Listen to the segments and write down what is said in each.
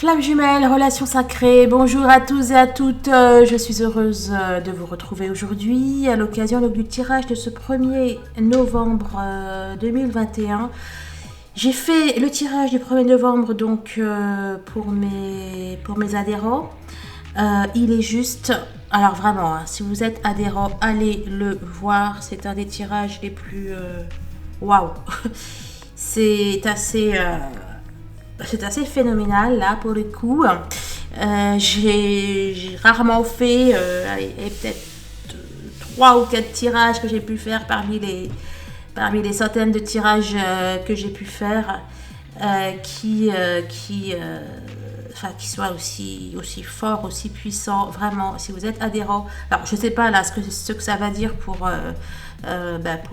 Flamme jumelle, relation sacrée, bonjour à tous et à toutes, je suis heureuse de vous retrouver aujourd'hui à l'occasion du tirage de ce 1er novembre 2021. J'ai fait le tirage du 1er novembre donc pour mes adhérents. Il est juste, alors vraiment, hein, si vous êtes adhérent, allez le voir, c'est un des tirages les plus... waouh. C'est assez phénoménal là pour le coup. J'ai rarement fait peut-être 3 ou 4 tirages que j'ai pu faire parmi les centaines de tirages que j'ai pu faire qui soient aussi forts, aussi puissants. Vraiment, si vous êtes adhérent, alors je sais pas là ce que ça va dire pour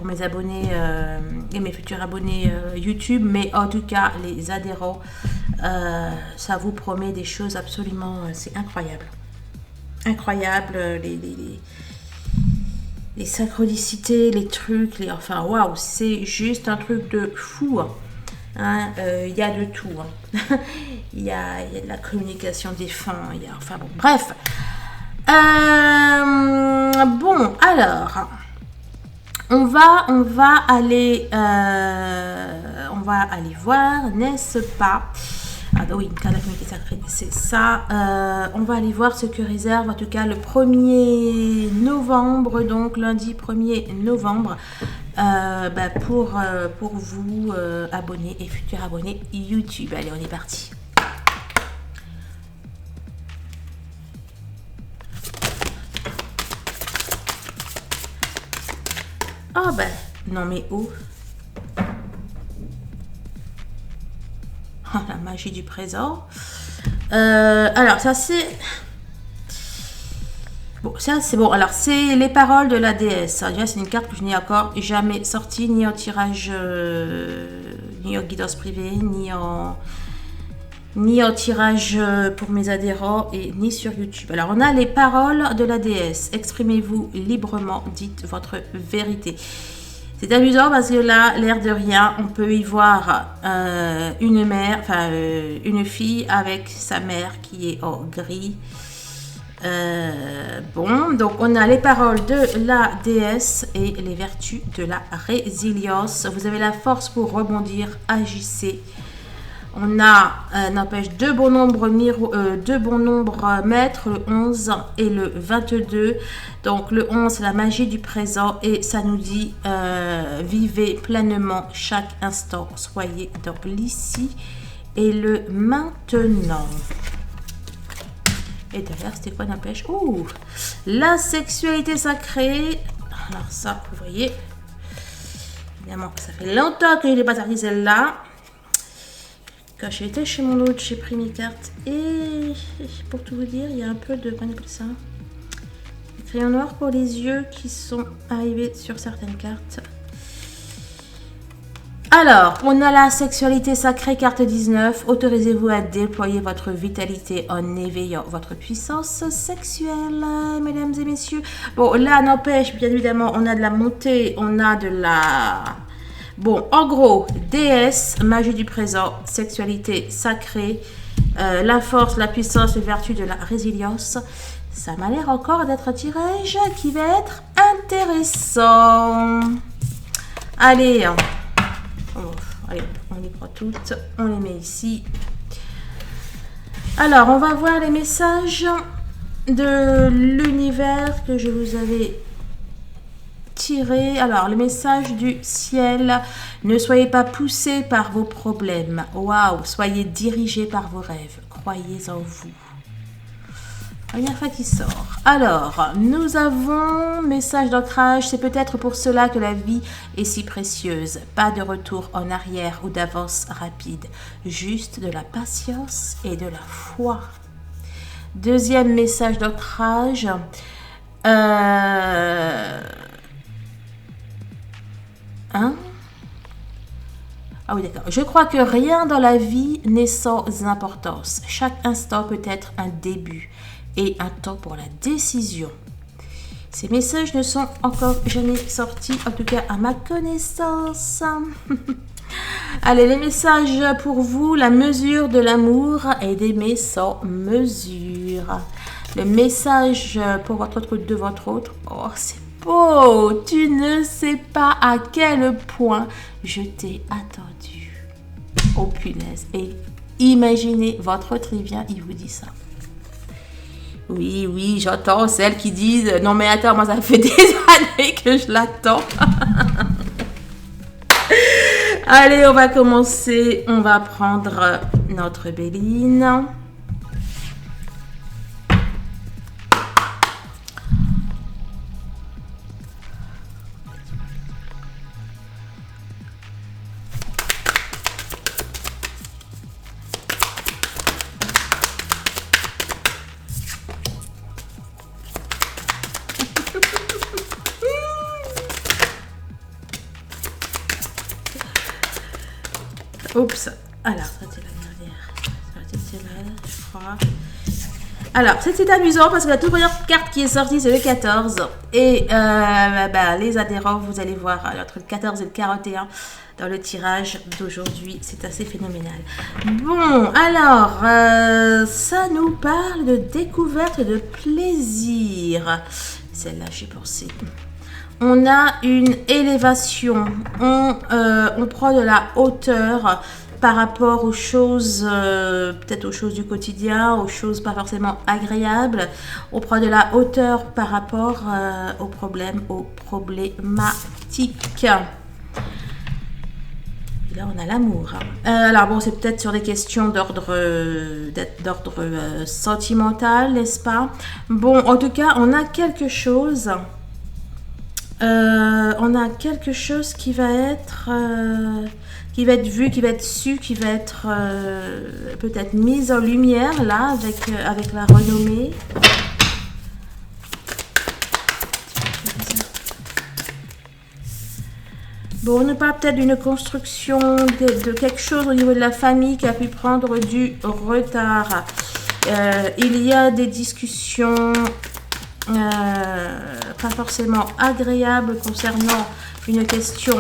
mes abonnés et mes futurs abonnés YouTube, mais en tout cas les adhérents, ça vous promet des choses absolument, c'est incroyable, les synchronicités, les trucs, enfin waouh, c'est juste un truc de fou. Il y a de tout. Il y a de la communication défunt, enfin bon, bref. Bon, alors. On va aller voir, n'est-ce pas? Ah oui, une carte de la communauté sacrée, c'est ça. On va aller voir ce que réserve, en tout cas, le 1er novembre, donc lundi 1er novembre, pour vous, abonnés et futurs abonnés YouTube. Allez, on est parti. Oh ben, non mais où? Oh, la magie du présent. Alors ça c'est... Bon, ça c'est bon. Alors c'est les paroles de la déesse. Déjà c'est une carte que je n'ai encore jamais sortie, ni en tirage, ni en guidance privée, ni en tirage pour mes adhérents et ni sur YouTube. Alors on a les paroles de la déesse. Exprimez-vous librement, dites votre vérité. C'est amusant parce que là, l'air de rien, on peut y voir une fille avec sa mère qui est en gris. Bon, donc on a les paroles de la déesse et les vertus de la résilience. Vous avez la force pour rebondir, agissez. On a, n'empêche, deux bons nombres maîtres, le 11 et le 22. Donc le 11, c'est la magie du présent et ça nous dit vivez pleinement chaque instant, soyez dans l'ici et le maintenant. Et derrière, c'était quoi, n'empêche? Ouh, la sexualité sacrée. Alors ça, vous voyez, évidemment, ça fait longtemps que je n'ai pas sorti celle-là. Quand j'étais chez mon autre, j'ai pris mes cartes et pour tout vous dire, il y a un peu de, comment on appelle ça, des crayons noirs pour les yeux qui sont arrivés sur certaines cartes. Alors, on a la sexualité sacrée, carte 19. Autorisez-vous à déployer votre vitalité en éveillant votre puissance sexuelle, mesdames et messieurs. Bon, là, n'empêche, bien évidemment, on a de la montée, on a de la... Bon, en gros, déesse, magie du présent, sexualité sacrée, la force, la puissance, les vertus de la résilience. Ça m'a l'air encore d'être un tirage qui va être intéressant. Allez, on les prend toutes, on les met ici. Alors, on va voir les messages de l'univers que je vous avais tiré. Alors, le message du ciel: ne soyez pas poussés par vos problèmes. Waouh, soyez dirigés par vos rêves. Croyez en vous. Première fois qui sort. Alors, nous avons message d'ancrage. C'est peut-être pour cela que la vie est si précieuse. Pas de retour en arrière ou d'avance rapide. Juste de la patience et de la foi. Deuxième message d'ancrage. Ah oui, d'accord. Je crois que rien dans la vie n'est sans importance. Chaque instant peut être un début et un temps pour la décision. Ces messages ne sont encore jamais sortis, en tout cas à ma connaissance. Allez, les messages pour vous. La mesure de l'amour est d'aimer sans mesure. Le message pour votre autre de votre autre. Oh, c'est beau. Tu ne sais pas à quel point je t'ai attendu. Oh, punaise. Et imaginez, votre autre, il vient, il vous dit ça. Oui, oui, j'entends celles qui disent « Non mais attends, moi ça fait des années que je l'attends. » Allez, on va commencer. On va prendre notre Béline. Oups. Alors, ça c'est la dernière. Ça c'est là, je crois. Alors, c'est amusant parce que la toute première carte qui est sortie, c'est le 14. Et les adhérents, vous allez voir entre le 14 et le 41 dans le tirage d'aujourd'hui. C'est assez phénoménal. Bon, alors, ça nous parle de découverte et de plaisir. Celle-là, j'ai pensé. On a une élévation, on prend de la hauteur par rapport aux choses, peut-être aux choses du quotidien, aux choses pas forcément agréables. On prend de la hauteur par rapport aux problèmes, aux problématiques. Et là, on a l'amour. Alors bon, c'est peut-être sur des questions d'ordre sentimental, n'est-ce pas? Bon, en tout cas, on a quelque chose... on a quelque chose qui va être vu, qui va être su, qui va être peut-être mise en lumière là avec la renommée. Bon, on nous parle peut-être d'une construction, de quelque chose au niveau de la famille qui a pu prendre du retard. Il y a des discussions pas forcément agréables concernant une question.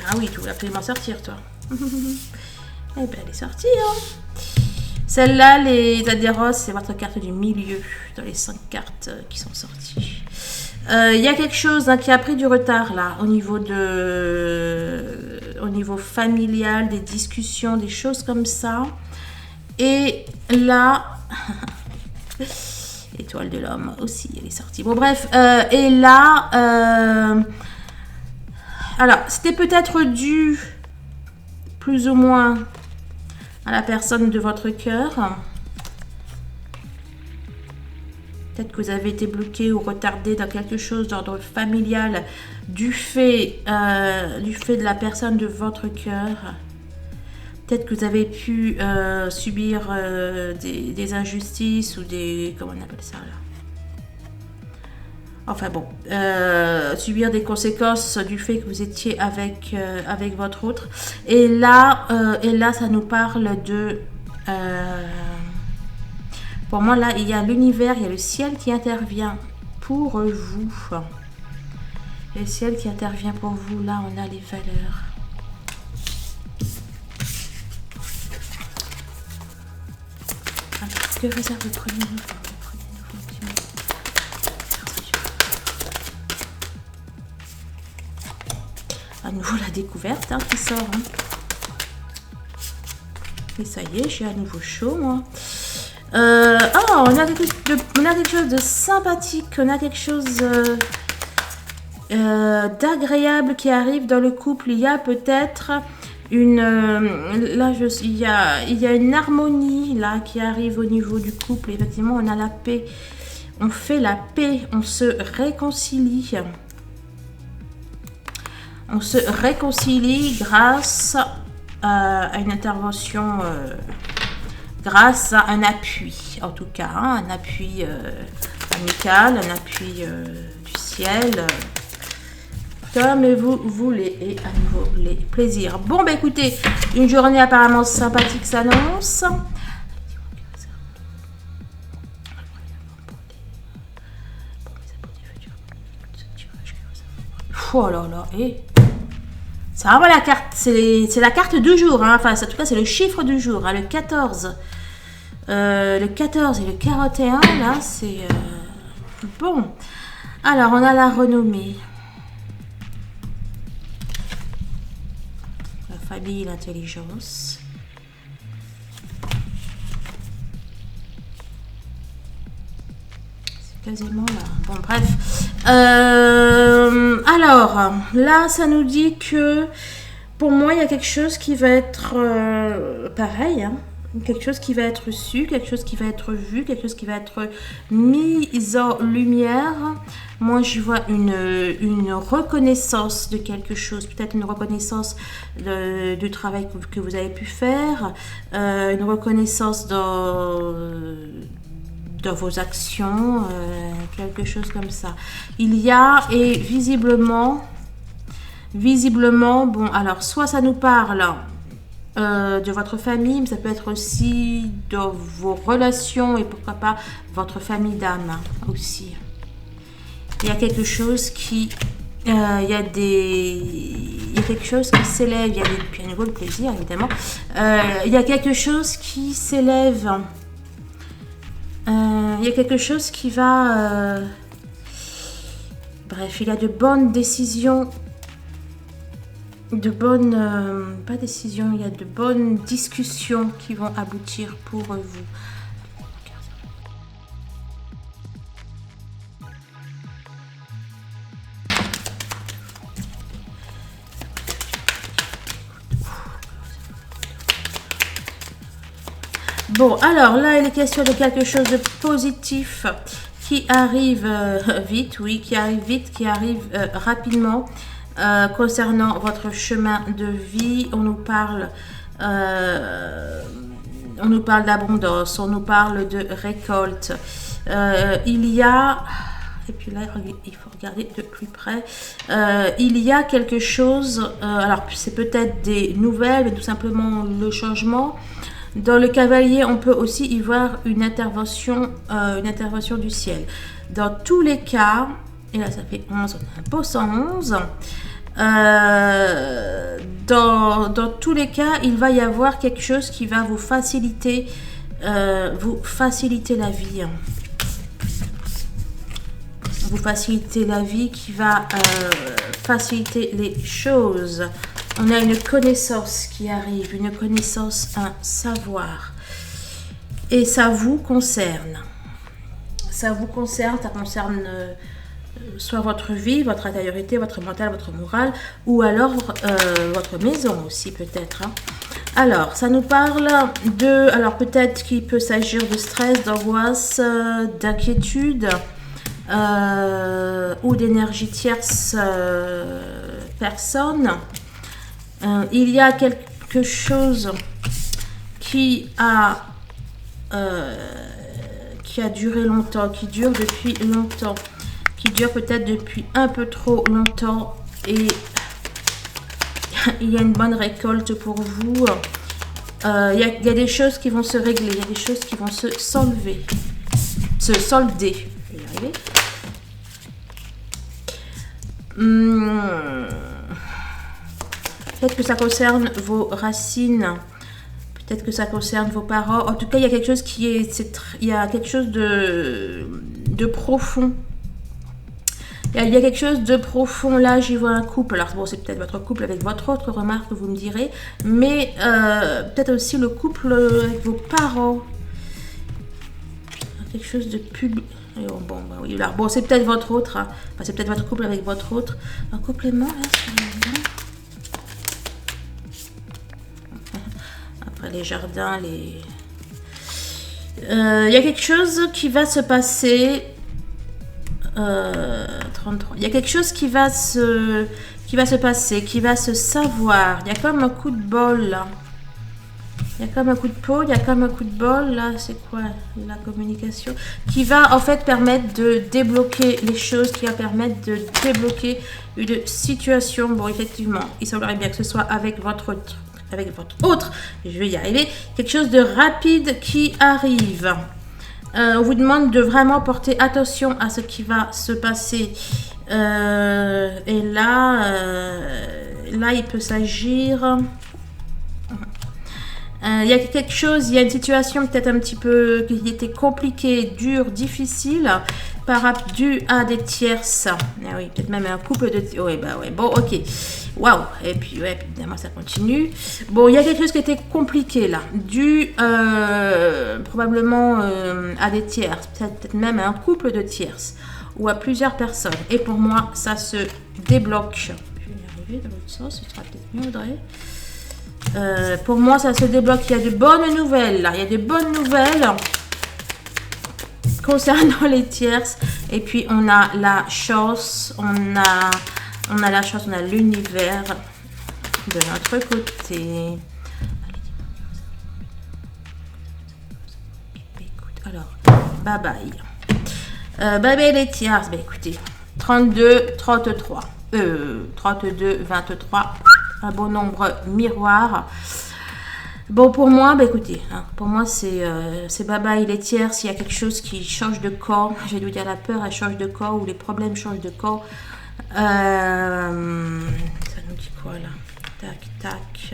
Ah oui, tu voulais absolument sortir, toi. Eh bien, elle est sortie, hein. Celle-là, les adhérents, c'est votre carte du milieu dans les 5 cartes qui sont sorties. Il y a quelque chose qui a pris du retard là au niveau familial, des discussions, des choses comme ça. Et là, étoile de l'homme aussi, elle est sortie. Bon bref, et là, alors c'était peut-être dû plus ou moins à la personne de votre cœur. Peut-être que vous avez été bloqué ou retardé dans quelque chose d'ordre familial du fait de la personne de votre cœur. Peut-être que vous avez pu subir des injustices ou des... Comment on appelle ça là? Enfin bon, subir des conséquences du fait que vous étiez avec votre autre. Et là, ça nous parle de... pour moi, là, il y a l'univers, il y a le ciel qui intervient pour vous. Le ciel qui intervient pour vous, là, on a les valeurs. Alors, que réserve le premier nouveau? À nouveau la découverte qui sort. Et ça y est, j'ai à nouveau chaud, moi. On a quelque chose de sympathique, on a quelque chose d'agréable qui arrive dans le couple. Il y a peut-être une... il y a une harmonie là qui arrive au niveau du couple. Effectivement, on a la paix. On fait la paix, on se réconcilie. On se réconcilie grâce à une intervention, grâce à un appui, en tout cas, un appui amical, un appui du ciel, comme vous voulez, et à nouveau les plaisirs. Bon, bah écoutez, une journée apparemment sympathique s'annonce. Oh là là, et C'est vraiment la carte, c'est la carte du jour, hein. Enfin, en tout cas, c'est le chiffre du jour, hein, le 14. Le 14 et le 41, là, c'est... bon. Alors, on a la renommée. La famille, l'intelligence. C'est quasiment là. Bon, bref. Alors, là, ça nous dit que... Pour moi, il y a quelque chose qui va être pareil, hein. Quelque chose qui va être su, quelque chose qui va être vu, quelque chose qui va être mis en lumière. Moi, je vois une reconnaissance de quelque chose, peut-être une reconnaissance du travail que vous avez pu faire, une reconnaissance dans vos actions, quelque chose comme ça. Il y a, et visiblement, bon, alors, soit ça nous parle... de votre famille, mais ça peut être aussi dans vos relations et pourquoi pas votre famille d'âme aussi. Il y a quelque chose qui... il y a quelque chose qui s'élève, il y a puis à nouveau le plaisir évidemment. Il y a quelque chose qui s'élève. Il y a quelque chose qui va... bref, il y a de bonnes décisions. Pas décisions, il y a de bonnes discussions qui vont aboutir pour vous. Bon, alors là, il est question de quelque chose de positif qui arrive vite, oui, qui arrive vite, qui arrive rapidement. Concernant votre chemin de vie, on nous parle d'abondance, on nous parle de récolte. Il y a, et puis là il faut regarder de plus près, il y a quelque chose, alors c'est peut-être des nouvelles, mais tout simplement le changement. Dans le cavalier, on peut aussi y voir une intervention du ciel. Dans tous les cas, et là ça fait 11, on a un beau 111. Dans tous les cas, il va y avoir quelque chose qui va vous faciliter la vie. Vous faciliter la vie, qui va faciliter les choses. On a une connaissance qui arrive, une connaissance, un savoir. Et ça vous concerne. Ça vous concerne, ça concerne... soit votre vie, votre intériorité, votre mental, votre morale, ou alors votre maison aussi peut-être. Hein. Alors, ça nous parle de... Alors, peut-être qu'il peut s'agir de stress, d'angoisse, d'inquiétude, ou d'énergie tierce personne. Il y a quelque chose qui a duré longtemps, qui dure depuis longtemps, qui dure peut-être depuis un peu trop longtemps, et il y a une bonne récolte pour vous. Il y a des choses qui vont se régler, il y a des choses qui vont se solder. Je vais y arriver. Peut-être que ça concerne vos racines. Peut-être que ça concerne vos parents. En tout cas, il y a quelque chose il y a quelque chose de profond. Il y a quelque chose de profond. Là, j'y vois un couple. Alors, bon, c'est peut-être votre couple avec votre autre, remarque, vous me direz. Mais peut-être aussi le couple avec vos parents. Quelque chose de public. Bon, bah oui. Alors, bon, c'est peut-être votre autre. Hein. Enfin, c'est peut-être votre couple avec votre autre. Un complément, là. Après, les jardins, il y a quelque chose qui va se passer. 33. Il y a quelque chose qui va se passer, qui va se savoir. Il y a comme un coup de bol là. Il y a comme un coup de peau, il y a comme un coup de bol là. C'est quoi la communication? Qui va en fait permettre de débloquer les choses, qui va permettre de débloquer une situation. Bon, effectivement, il semblerait bien que ce soit avec votre autre, je vais y arriver. Quelque chose de rapide qui arrive. On vous demande de vraiment porter attention à ce qui va se passer. Et là, là, il peut s'agir... Il y a quelque chose, il y a une situation peut-être un petit peu qui était compliquée, dure, difficile, due à des tierces. Ah oui, peut-être même un couple de... Oui, bah ouais, bon, ok. Waouh. Et puis, ouais, évidemment, ça continue. Bon, il y a quelque chose qui était compliqué là, dû probablement à des tierces, peut-être même à un couple de tierces, ou à plusieurs personnes. Et pour moi, ça se débloque. Je vais y arriver dans l'autre sens, ce sera peut-être mieux, Audrey. Pour moi, ça se débloque. Il y a de bonnes nouvelles là. Il y a de bonnes nouvelles concernant les tierces. Et puis, on a la chance. On a la chance. On a l'univers de notre côté. Alors, bye bye. Bye bye les tierces. Ben, écoutez, 32, 33. 32, 23. Un bon nombre miroir. Bon, pour moi, bah écoutez, hein, pour moi, c'est bye bye les tiers. S'il y a quelque chose qui change de corps, j'ai dû dire la peur, elle change de corps, ou les problèmes changent de corps. Ça nous dit quoi là? Tac, tac.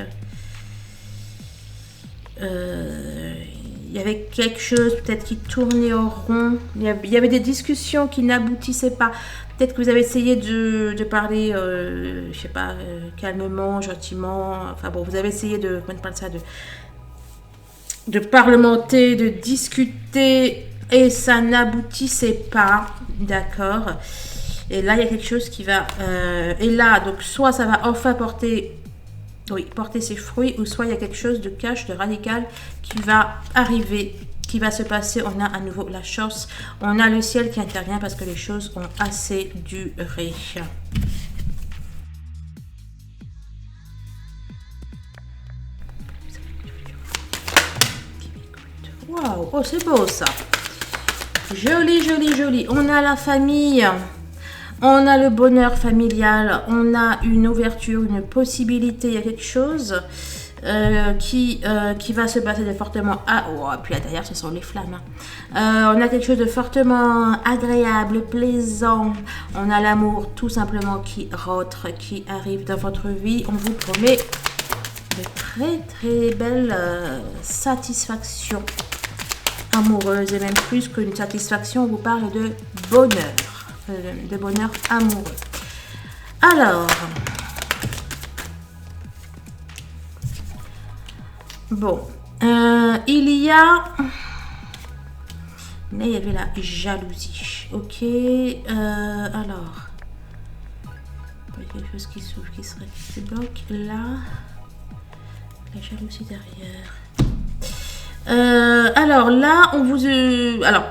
Il y avait quelque chose peut-être qui tournait au rond. Il y avait des discussions qui n'aboutissaient pas. Peut-être que vous avez essayé de parler, je sais pas, calmement, gentiment. Enfin bon, vous avez essayé de parlementer, de discuter et ça n'aboutissait pas. D'accord. Et là, il y a quelque chose qui va... et là, donc, soit ça va enfin porter ses fruits, ou soit il y a quelque chose de cash, de radical qui va arriver, qui va se passer. On a à nouveau la chance, on a le ciel qui intervient parce que les choses ont assez duré. Waouh, oh c'est beau ça. Joli, joli, joli. On a la famille. On a le bonheur familial, on a une ouverture, une possibilité, il y a quelque chose qui va se passer de fortement... puis là derrière, ce sont les flammes. On a quelque chose de fortement agréable, plaisant. On a l'amour tout simplement qui rentre, qui arrive dans votre vie. On vous promet de très très belles satisfactions amoureuses. Et même plus qu'une satisfaction, on vous parle de bonheur. De bonheur amoureux. Alors, bon, il y a... Là, il y avait la jalousie. Ok, alors, il y a quelque chose qui s'ouvre, qui se bloque là. La jalousie derrière. Alors là, on vous... alors...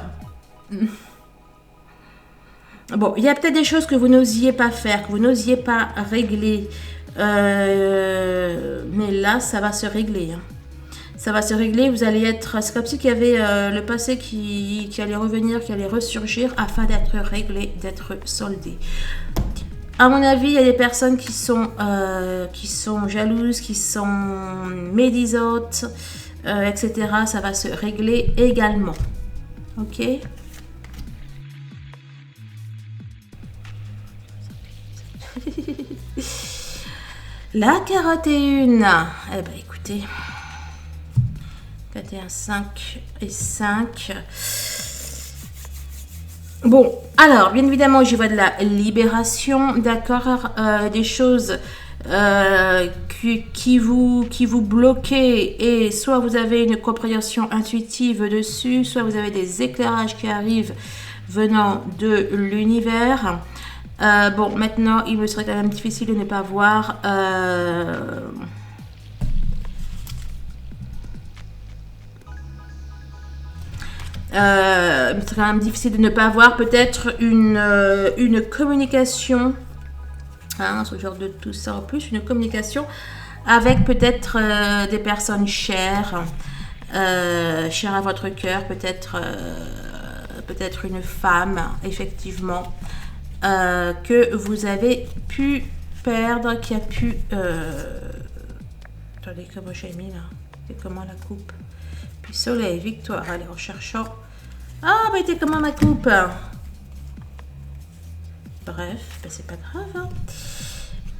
Bon, il y a peut-être des choses que vous n'osiez pas faire, que vous n'osiez pas régler. Mais là, ça va se régler. Hein. Ça va se régler. Vous allez être... C'est comme si il y avait le passé qui allait revenir, qui allait ressurgir afin d'être réglé, d'être soldé. À mon avis, il y a des personnes qui sont jalouses, qui sont médisantes, etc. Ça va se régler également. Ok ? La 41. Eh ben écoutez, 41, 5 et 5. Bon, alors, bien évidemment, je vois de la libération, d'accord, des choses qui vous bloquez, et soit vous avez une compréhension intuitive dessus, soit vous avez des éclairages qui arrivent venant de l'univers. Bon, maintenant, il me serait quand même difficile de ne pas voir... il me serait quand même difficile de ne pas voir peut-être une communication, hein, ce genre de tout ça en plus, une communication avec peut-être des personnes chères, chères à votre cœur, peut-être une femme, effectivement, que vous avez pu perdre, qui a pu... attendez, comment j'ai mis là? Et comment la coupe? Puis soleil, victoire, allez, en cherchant... Ah, bah, était comment ma coupe? Bref, bah, c'est pas grave. Hein.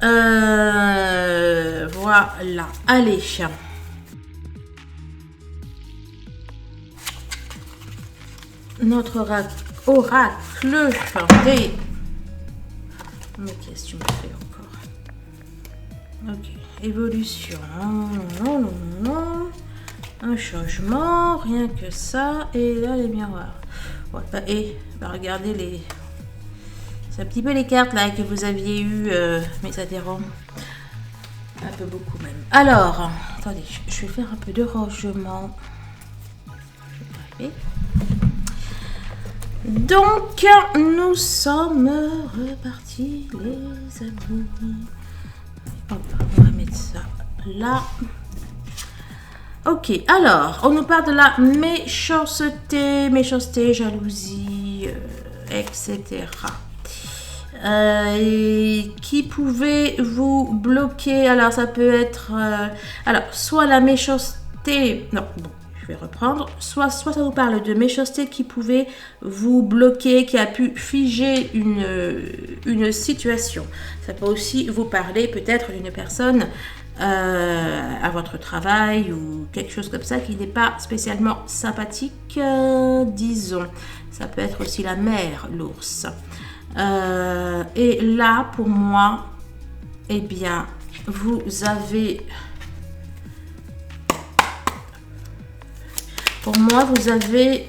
Voilà. Allez. Notre oracle des... Mais qu'est-ce que tu me fais encore? Ok. Évolution. Non, non, non. Un changement. Rien que ça. Et là, les miroirs. Ouais, et regardez les... C'est un petit peu les cartes là que vous aviez eues, mes adhérents. Un peu beaucoup même. Alors, attendez, je vais faire un peu de rangement. Donc, nous sommes repartis, les amis. Hop, on va mettre ça là. Ok, alors, on nous parle de la méchanceté, jalousie, etc. Qui pouvait vous bloquer. Alors, ça peut être... alors, soit la méchanceté... Non, bon. Je vais reprendre. Soit ça vous parle de méchanceté qui pouvait vous bloquer, qui a pu figer une situation. Ça peut aussi vous parler peut-être d'une personne à votre travail ou quelque chose comme ça qui n'est pas spécialement sympathique, disons. Ça peut être aussi la mère, l'ours. Et là, pour moi, eh bien, vous avez... Pour moi, vous arrivez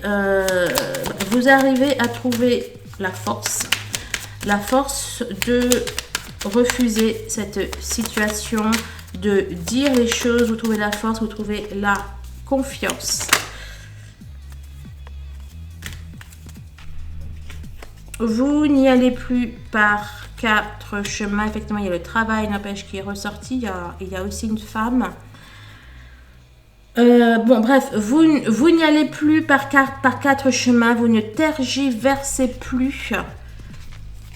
à trouver la force de refuser cette situation, de dire les choses, vous trouvez la force, vous trouvez la confiance. Vous n'y allez plus par 4 chemins. Effectivement, il y a le travail, n'empêche, qui est ressorti. Il y a aussi une femme. Bon, bref, vous n'y allez plus par 4 chemins, vous ne tergiversez plus,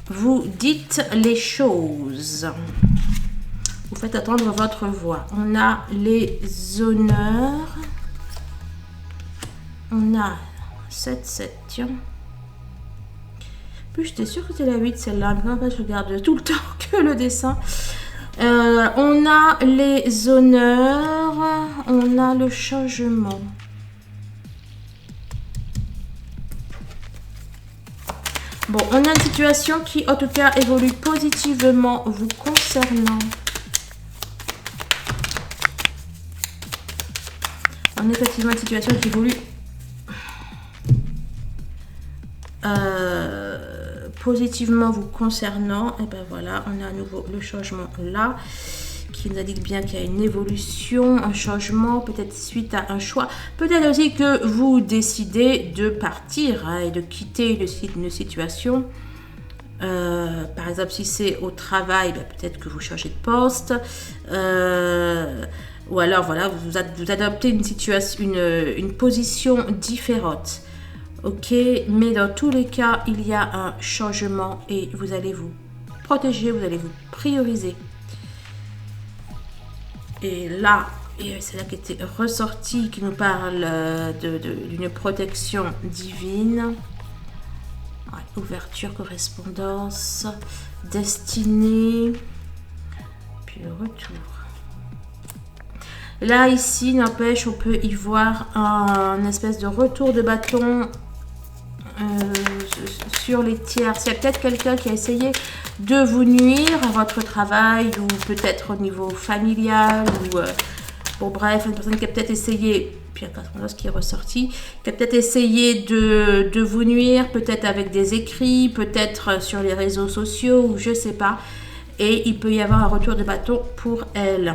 vous dites les choses, vous faites attendre votre voix. On a les honneurs, on a 7, tiens. Plus j'étais sûre que c'était la 8 celle-là, mais en fait je regarde tout le temps que le dessin. On a les honneurs, on a le changement. Bon, on a une situation qui, en tout cas, évolue positivement vous concernant. On a effectivement une situation qui évolue positivement vous concernant. Et ben voilà, on a à nouveau le changement là qui nous indique bien qu'il y a une évolution, un changement, peut-être suite à un choix, peut-être aussi que vous décidez de partir et de quitter une situation. Par exemple, si c'est au travail, ben peut-être que vous changez de poste, ou alors voilà, vous adoptez une situation, une position différente. Ok, mais dans tous les cas, il y a un changement et vous allez vous protéger, vous allez vous prioriser. Et là, c'est là qui était ressorti, qui nous parle d'une protection divine. Ouais, ouverture, correspondance, destinée, puis le retour. Là, ici, n'empêche, on peut y voir un espèce de retour de bâton sur les tiers. S'il y a peut-être quelqu'un qui a essayé de vous nuire à votre travail ou peut-être au niveau familial ou bon bref, une personne qui a peut-être essayé, puis attention ce qui est ressorti, qui a peut-être essayé de vous nuire, peut-être avec des écrits, peut-être sur les réseaux sociaux ou je sais pas, et il peut y avoir un retour de bâton pour elle.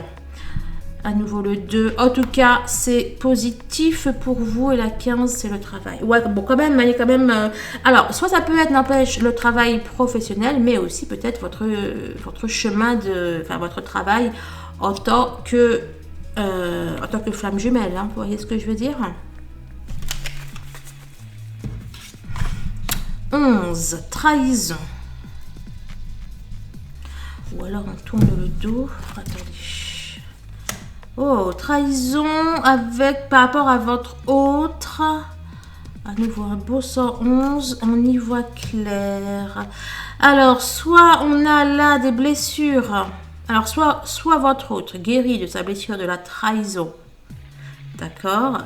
À nouveau le 2. En tout cas, c'est positif pour vous. Et la 15, c'est le travail. Ouais, bon, quand même, il y a quand même... alors, soit ça peut être, n'empêche, le travail professionnel, mais aussi peut-être votre chemin de... Enfin, votre travail en tant que flamme jumelle. Hein, vous voyez ce que je veux dire? 11. Trahison. Ou alors, on tourne le dos. Attendez. Oh, trahison par rapport à votre autre. À nouveau un beau 111, on y voit clair. Alors, soit on a là des blessures Alors, soit votre autre guérit de sa blessure de la trahison, d'accord,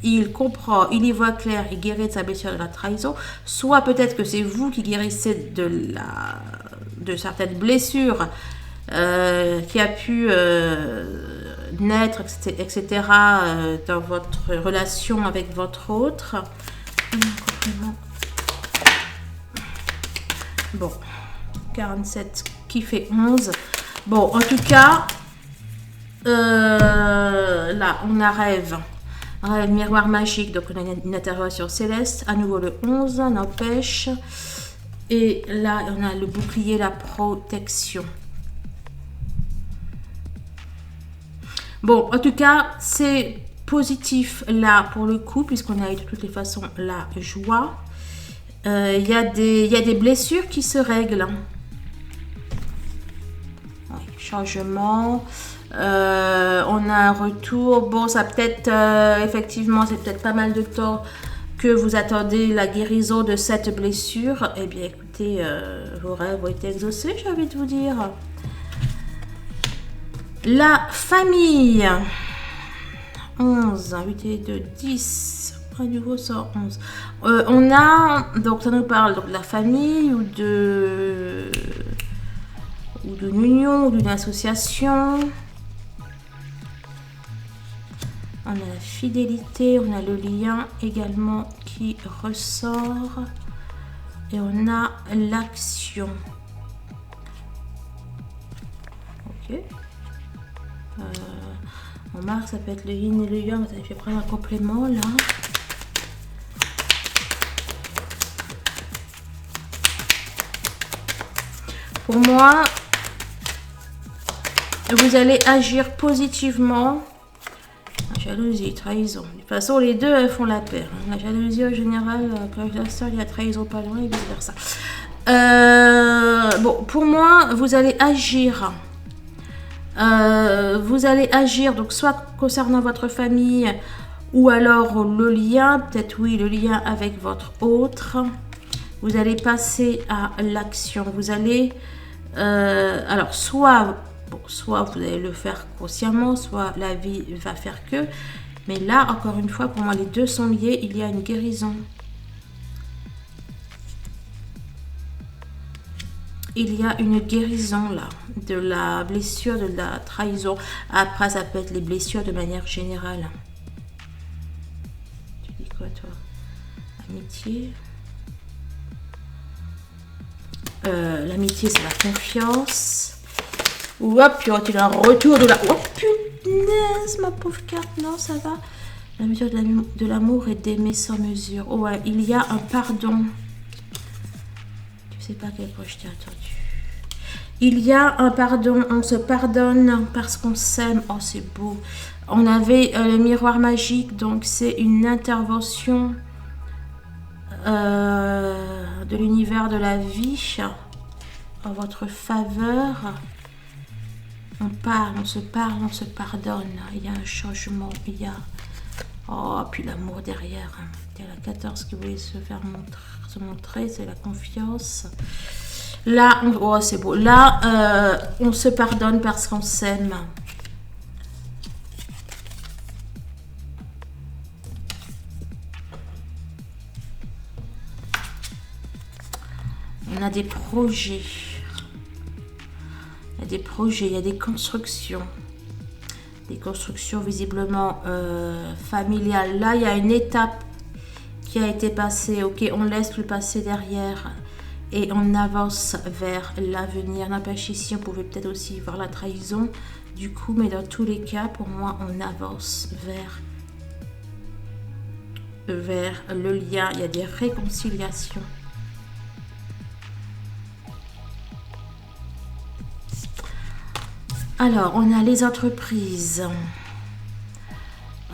il comprend, il y voit clair, il guérit de sa blessure de la trahison, soit peut-être que c'est vous qui guérissez de certaines blessures qui a pu naître, etc., dans votre relation avec votre autre. Bon, 47 qui fait 11. Bon, en tout cas, là, on a rêve. Rêve miroir magique, donc on a une intervention céleste. À nouveau le 11, n'empêche. Et là, on a le bouclier, la protection. Bon, en tout cas, c'est positif là pour le coup, puisqu'on a eu de toutes les façons la joie. Il y a des blessures qui se règlent. Oui, changement. On a un retour. Bon, ça peut-être, effectivement, c'est peut-être pas mal de temps que vous attendez la guérison de cette blessure. Eh bien, écoutez, vos rêves ont été exaucés, j'ai envie de vous dire. La famille. 11, 8 et 2, 10. À nouveau, ça 11. On a, donc ça nous parle donc, de la famille ou d'une union ou d'une association. On a la fidélité, on a le lien également qui ressort. Et on a l'action. Ok. En mars, ça peut être le yin et le yang, ça fait prendre un complément là. Pour moi, vous allez agir positivement. Jalousie, trahison. De toute façon, les deux, elles font la paire. La jalousie, en général, quand il y a ça, il y a trahison pas loin et vice versa. Bon, pour moi, vous allez agir. Donc soit concernant votre famille ou alors le lien, peut-être oui, le lien avec votre autre. Vous allez passer à l'action. Vous allez, alors soit vous allez le faire consciemment, soit la vie va faire que. Mais là, encore une fois, pour moi, les deux sont liés. Il y a une guérison. Il y a une guérison là, de la blessure, de la trahison. Après, ça peut être les blessures de manière générale. Tu dis quoi, toi? Amitié. L'amitié, c'est la confiance. Hop, puis il y a un retour de la... Oh, punaise, ma pauvre carte. Non, ça va. La mesure de l'amour et d'aimer sans mesure. Oh, ouais, il y a un pardon. Je sais pas à quel point je t'ai attendu. Il y a un pardon, on se pardonne parce qu'on s'aime. Oh, c'est beau. On avait le miroir magique, donc c'est une intervention de l'univers de la vie en votre faveur. On parle, on se parle, on se pardonne. Il y a un changement, il y a... Oh, puis l'amour derrière. Il y a la 14 qui voulait se montrer, c'est la confiance. Là, oh, c'est beau. Là, on se pardonne parce qu'on s'aime. On a des projets. Il y a des projets, il y a des constructions. Des constructions visiblement familiales. Là, il y a une étape qui a été passée. Ok, on laisse le passé derrière et on avance vers l'avenir. N'empêche, ici, on pouvait peut-être aussi voir la trahison du coup, mais dans tous les cas, pour moi, on avance vers le lien. Il y a des réconciliations. Alors, on a les entreprises.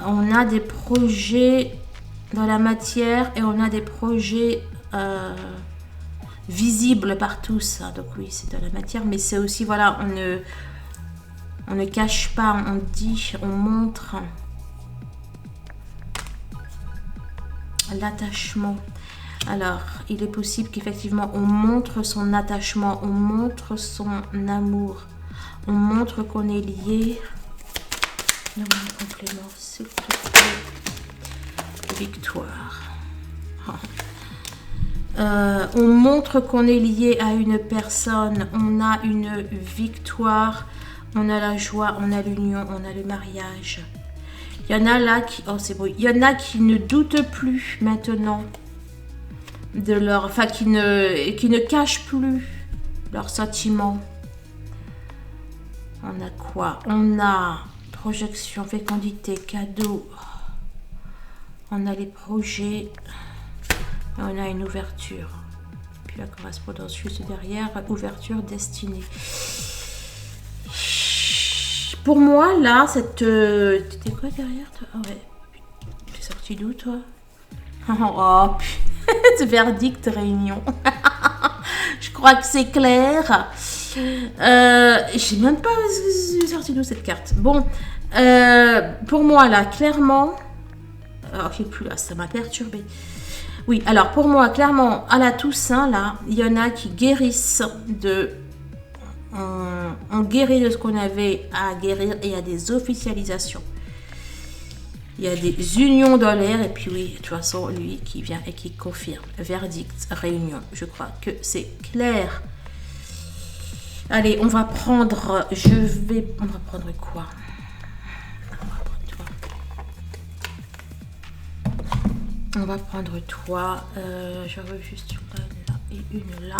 On a des projets dans la matière et on a des projets visibles par tous. Donc oui, c'est dans la matière, mais c'est aussi, voilà, on ne cache pas, on dit, on montre l'attachement. Alors, il est possible qu'effectivement, on montre son attachement, on montre son amour, on montre qu'on est lié. Non, un complément, s'il te plaît. Victoire. On montre qu'on est lié à une personne, on a une victoire, on a la joie, on a l'union, on a le mariage. Il y en a là qui... Oh, c'est beau. Il y en a qui ne doutent plus maintenant de leur... Enfin, qui ne cachent plus leurs sentiments. On a quoi? On a projection, fécondité, cadeau. On a les projets. Et on a une ouverture. Puis la correspondance juste derrière. Ouverture, destinée. Pour moi, là, cette... T'étais quoi derrière, toi? Ah ouais. T'es sorti d'où, toi? Oh, ce verdict, réunion. Je crois que c'est clair. Je sais même pas sorti d'où cette carte. Bon, pour moi, là, clairement... Alors, j'ai plus là, ça m'a perturbée. Oui, alors, pour moi, clairement, à la Toussaint, là, il y en a qui guérissent de... On guérit de ce qu'on avait à guérir et il y a des officialisations. Il y a des unions dans l'air et puis oui, de toute façon, lui qui vient et qui confirme. Verdict, réunion. Je crois que c'est clair. Allez, on va prendre... On va prendre quoi? On va prendre toi. On va prendre toi. Je veux juste une là et une là.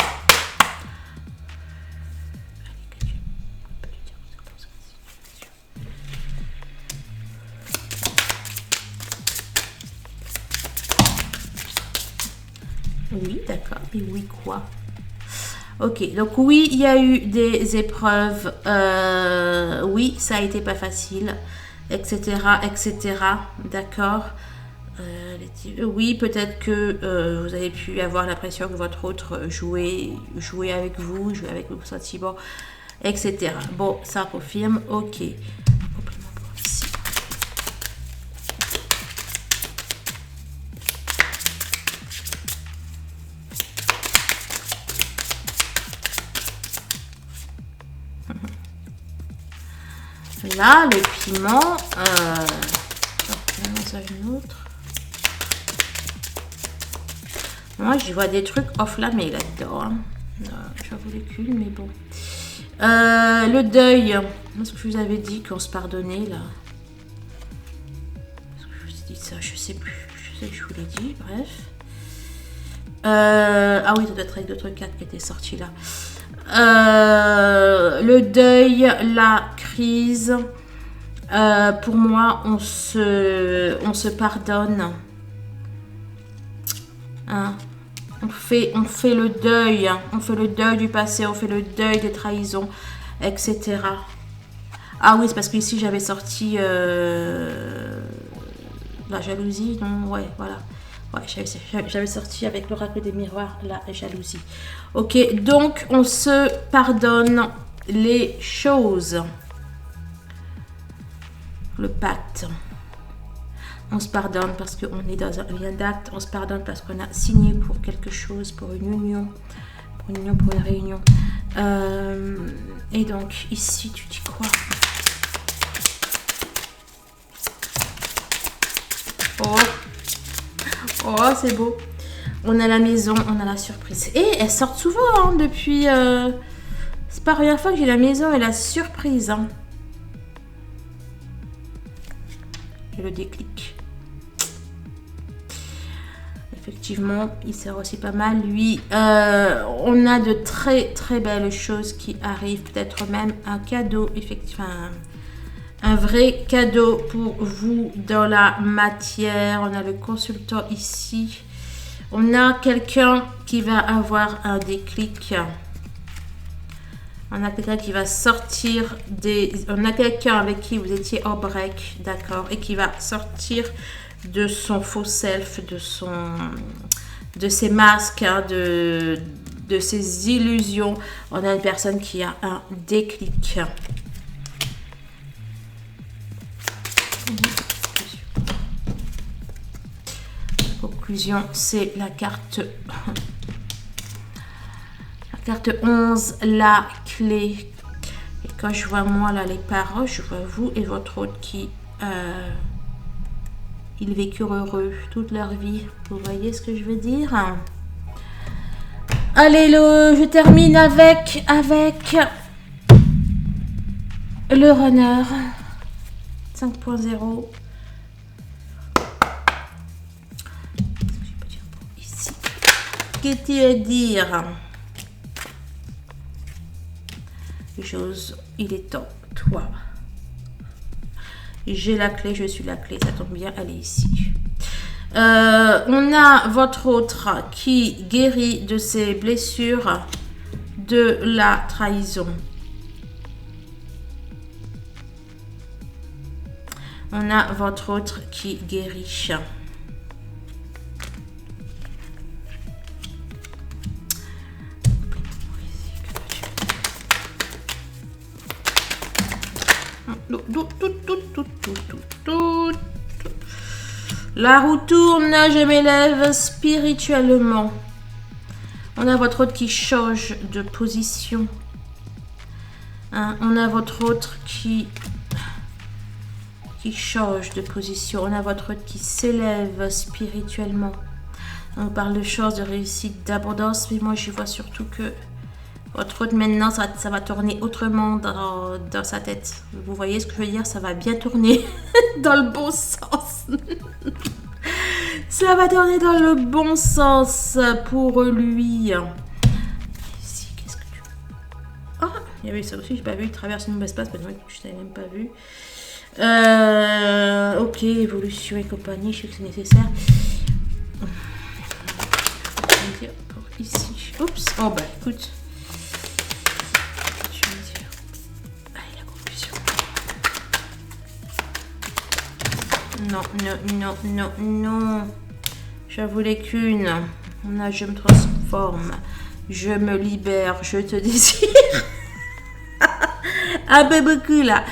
Oui, d'accord. Mais oui, quoi? Ok, donc oui, il y a eu des épreuves. Oui, ça a été pas facile, etc., etc. D'accord. Oui, peut-être que vous avez pu avoir l'impression que votre autre jouait avec vous, jouait avec vos sentiments, etc. Bon, ça confirme. Ok. Complément pour ici. Là, le piment, une autre. Moi, j'y vois des trucs enflammés là-dedans. Hein. J'avoue les culs, mais bon. Le deuil. Est-ce que je vous avais dit qu'on se pardonnait là? Est-ce que je vous ai dit ça? Je sais plus. Je sais que je vous l'ai dit, bref. Ah oui, ça doit être avec d'autres cartes qui étaient sorties là. Le deuil, la crise. Pour moi, on se pardonne. Hein? On fait le deuil. Hein? On fait le deuil du passé, on fait le deuil des trahisons, etc. Ah oui, c'est parce qu'ici, j'avais sorti la jalousie. Non, ouais, voilà. Ouais, j'avais sorti avec l'oracle des miroirs la jalousie. Ok, donc on se pardonne les choses. Le pacte. On se pardonne parce qu'on est dans un lien d'acte. On se pardonne parce qu'on a signé pour quelque chose, pour une union. Pour une réunion. Et donc, ici, tu dis quoi? Oh, c'est beau. On a la maison, on a la surprise. Et elles sortent souvent hein, depuis... C'est pas la première fois que j'ai la maison et la surprise. Hein. Et le déclic. Effectivement, il sert aussi pas mal. Lui, on a de très très belles choses qui arrivent. Peut-être même un cadeau, effectivement. Un vrai cadeau pour vous dans la matière. On a le consultant ici. On a quelqu'un qui va avoir un déclic. On a quelqu'un qui va sortir des... On a quelqu'un avec qui vous étiez en break, d'accord, et qui va sortir de son faux self, de ses masques, hein, de ses illusions. On a une personne qui a un déclic. conclusion, c'est la carte 11, la clé. Et quand je vois moi là les paroles, je vois vous et votre autre qui ils vécurent heureux toute leur vie. Vous voyez ce que je veux dire? Allez, je termine avec le runner 5.0. Ici. Qu'est-il à dire? J'ose, il est temps, toi. J'ai la clé, je suis la clé, ça tombe bien, elle est ici. On a votre autre qui guérit de ses blessures de la trahison. On a votre autre qui guérit. La roue tourne, je m'élève spirituellement. On a votre autre qui change de position. Hein, on a votre autre qui change de position. On a votre autre qui s'élève spirituellement. On parle de chance, de réussite, d'abondance, mais moi je vois surtout que votre autre maintenant, ça va tourner autrement dans sa tête. Vous voyez ce que je veux dire? Ça va bien tourner dans le bon sens. Ça va tourner dans le bon sens pour lui. Ici, qu'est-ce que tu... Ah, il y avait ça aussi, j'ai pas vu. Il traverse une mauvaise passe, mais non, je n'avais même pas vu. Ok, évolution et compagnie, je sais que c'est nécessaire. Pour ici. Oups, oh bah écoute. Non, non, non, non, non. Je voulais qu'une. Là, je me transforme. Je me libère. Je te désire. Un peu beaucoup là.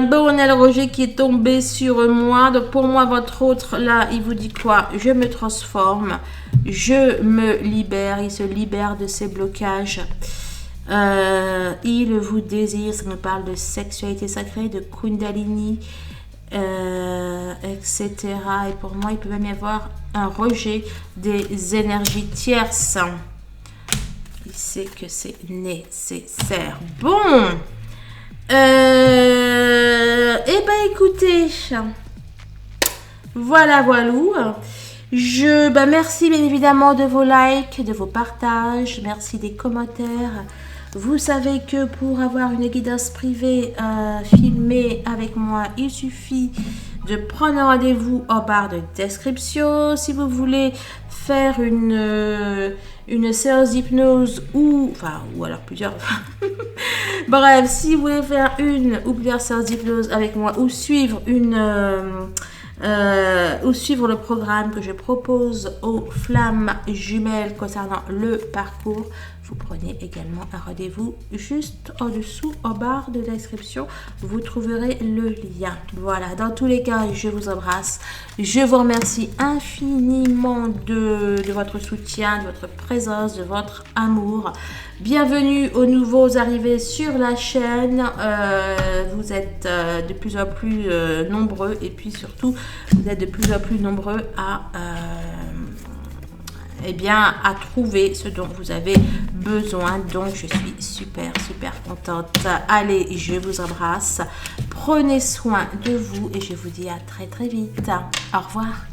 Bon, on a le rejet qui est tombé sur moi. Donc, pour moi, votre autre, là, il vous dit quoi? Je me transforme. Je me libère. Il se libère de ses blocages. Il vous désire. Ça nous parle de sexualité sacrée, de Kundalini. Etc. Et pour moi, il peut même y avoir un rejet des énergies tierces. Il sait que c'est nécessaire. Bon. Eh ben, écoutez. Voilà, voilou. Merci bien évidemment de vos likes, de vos partages. Merci des commentaires. Vous savez que pour avoir une guidance privée filmée avec moi, il suffit de prendre un rendez-vous en barre de description. Si vous voulez faire une séance d'hypnose ou alors plusieurs. Bref, si vous voulez faire une ou plusieurs séances d'hypnose avec moi ou suivre le programme que je propose aux flammes jumelles concernant le parcours, vous prenez également un rendez-vous juste en dessous, en barre de description. Vous trouverez le lien. Voilà, dans tous les cas, je vous embrasse. Je vous remercie infiniment de votre soutien, de votre présence, de votre amour. Bienvenue aux nouveaux arrivés sur la chaîne. Vous êtes de plus en plus nombreux et puis surtout, vous êtes de plus en plus nombreux à trouver ce dont vous avez besoin. Donc, je suis super contente. Allez, je vous embrasse. Prenez soin de vous et je vous dis à très vite. Au revoir.